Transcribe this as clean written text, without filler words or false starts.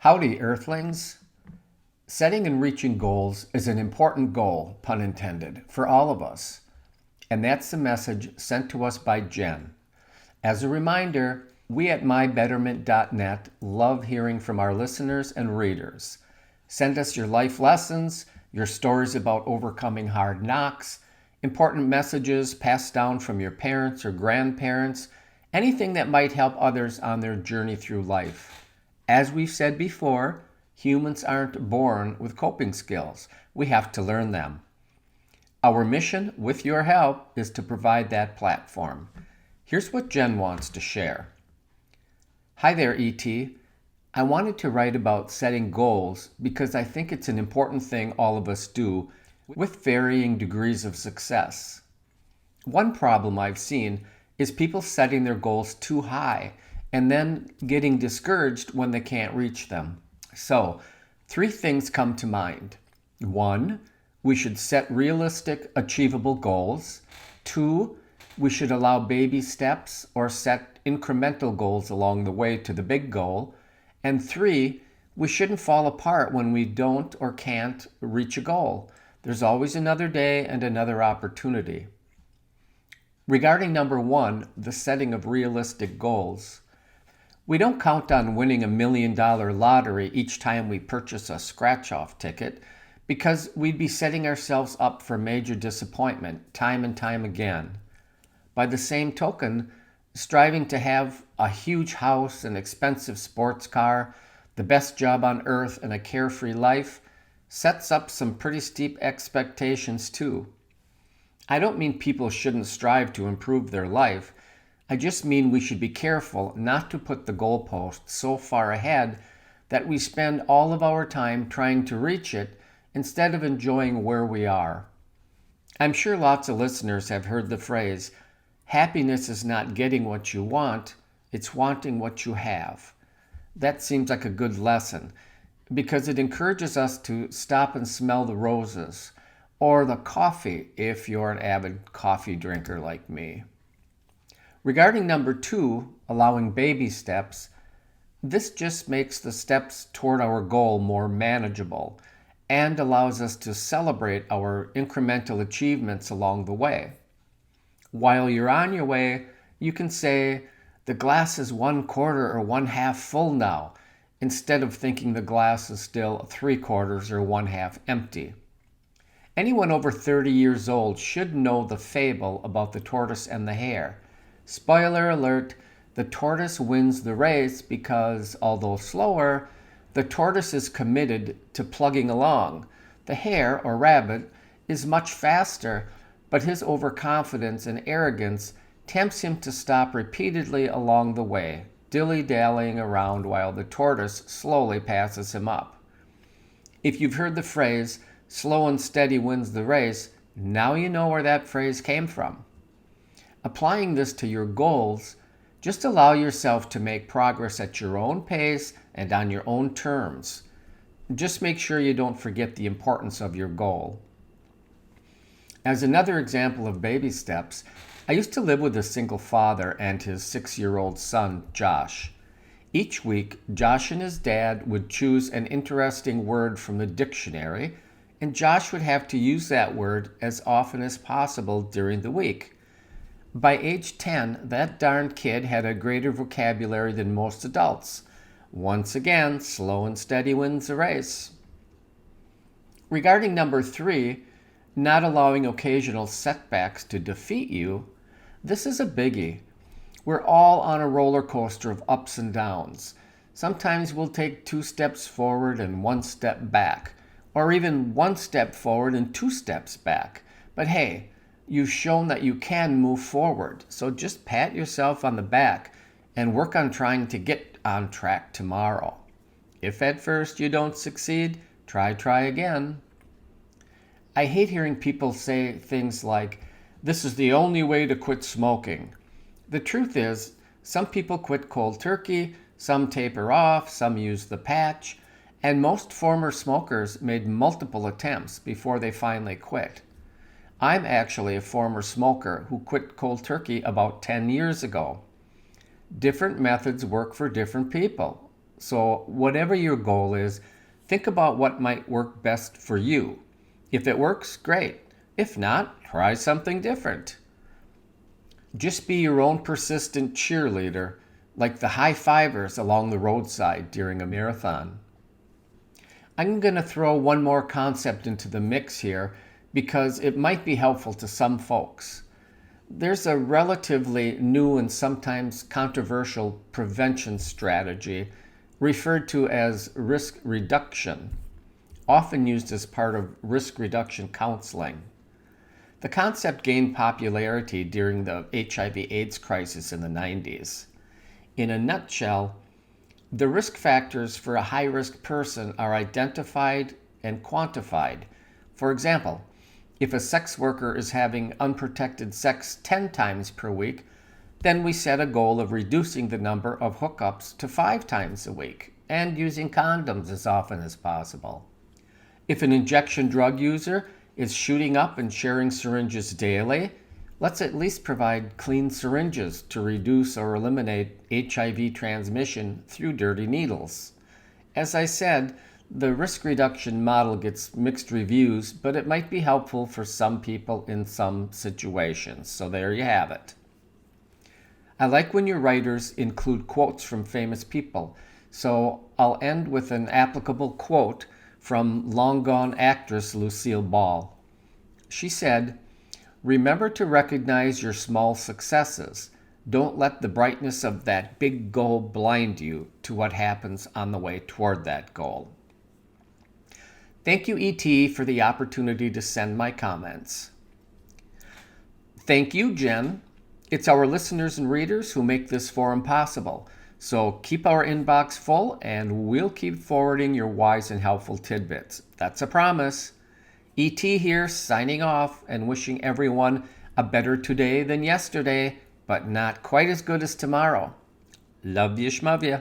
Howdy, Earthlings. Setting and reaching goals is an important goal, pun intended, for all of us. And that's the message sent to us by Jen. As a reminder, we at mybetterment.net love hearing from our listeners and readers. Send us your life lessons, your stories about overcoming hard knocks, important messages passed down from your parents or grandparents, anything that might help others on their journey through life. As we've said before, humans aren't born with coping skills. We have to learn them. Our mission, with your help, is to provide that platform. Here's what Jen wants to share. Hi there, E.T. I wanted to write about setting goals because I think it's an important thing all of us do with varying degrees of success. One problem I've seen is people setting their goals too high and then getting discouraged when they can't reach them. So, 3 things come to mind. 1, we should set realistic, achievable goals. 2, we should allow baby steps or set incremental goals along the way to the big goal. And 3, we shouldn't fall apart when we don't or can't reach a goal. There's always another day and another opportunity. Regarding number 1, the setting of realistic goals, we don't count on winning $1 million lottery each time we purchase a scratch-off ticket because we'd be setting ourselves up for major disappointment time and time again. By the same token, striving to have a huge house, an expensive sports car, the best job on earth, and a carefree life sets up some pretty steep expectations too. I don't mean people shouldn't strive to improve their life. I just mean we should be careful not to put the goalpost so far ahead that we spend all of our time trying to reach it instead of enjoying where we are. I'm sure lots of listeners have heard the phrase, happiness is not getting what you want, it's wanting what you have. That seems like a good lesson because it encourages us to stop and smell the roses or the coffee if you're an avid coffee drinker like me. Regarding number 2, allowing baby steps, this just makes the steps toward our goal more manageable and allows us to celebrate our incremental achievements along the way. While you're on your way, you can say, the glass is 1/4 or 1/2 full now, instead of thinking the glass is still 3/4 or 1/2 empty. Anyone over 30 years old should know the fable about the tortoise and the hare. Spoiler alert, the tortoise wins the race because, although slower, the tortoise is committed to plugging along. The hare, or rabbit, is much faster, but his overconfidence and arrogance tempts him to stop repeatedly along the way, dilly-dallying around while the tortoise slowly passes him up. If you've heard the phrase, slow and steady wins the race, now you know where that phrase came from. Applying this to your goals, just allow yourself to make progress at your own pace and on your own terms. Just make sure you don't forget the importance of your goal. As another example of baby steps, I used to live with a single father and his 6-year-old son, Josh. Each week, Josh and his dad would choose an interesting word from the dictionary, and Josh would have to use that word as often as possible during the week. By age 10, that darn kid had a greater vocabulary than most adults. Once again, slow and steady wins the race. Regarding number 3, not allowing occasional setbacks to defeat you, this is a biggie. We're all on a roller coaster of ups and downs. Sometimes we'll take 2 steps forward and 1 step back, or even 1 step forward and 2 steps back. But hey, you've shown that you can move forward, so just pat yourself on the back and work on trying to get on track tomorrow. If at first you don't succeed, try again. I hate hearing people say things like, this is the only way to quit smoking. The truth is, some people quit cold turkey, some taper off, some use the patch, and most former smokers made multiple attempts before they finally quit. I'm actually a former smoker who quit cold turkey about 10 years ago. Different methods work for different people. So, whatever your goal is, think about what might work best for you. If it works, great. If not, try something different. Just be your own persistent cheerleader, like the high fivers along the roadside during a marathon. I'm going to throw one more concept into the mix here because it might be helpful to some folks. There's a relatively new and sometimes controversial prevention strategy referred to as risk reduction, often used as part of risk reduction counseling. The concept gained popularity during the HIV/AIDS crisis in the 90s. In a nutshell, the risk factors for a high-risk person are identified and quantified. For example, if a sex worker is having unprotected sex 10 times per week, then we set a goal of reducing the number of hookups to 5 times a week and using condoms as often as possible. If an injection drug user is shooting up and sharing syringes daily, let's at least provide clean syringes to reduce or eliminate HIV transmission through dirty needles. As I said, the risk reduction model gets mixed reviews, but it might be helpful for some people in some situations. So there you have it. I like when your writers include quotes from famous people, so I'll end with an applicable quote from long-gone actress Lucille Ball. She said, "Remember to recognize your small successes. Don't let the brightness of that big goal blind you to what happens on the way toward that goal." Thank you, E.T., for the opportunity to send my comments. Thank you, Jen. It's our listeners and readers who make this forum possible. So keep our inbox full and we'll keep forwarding your wise and helpful tidbits. That's a promise. E.T. here, signing off and wishing everyone a better today than yesterday, but not quite as good as tomorrow. Love you, schmov ya.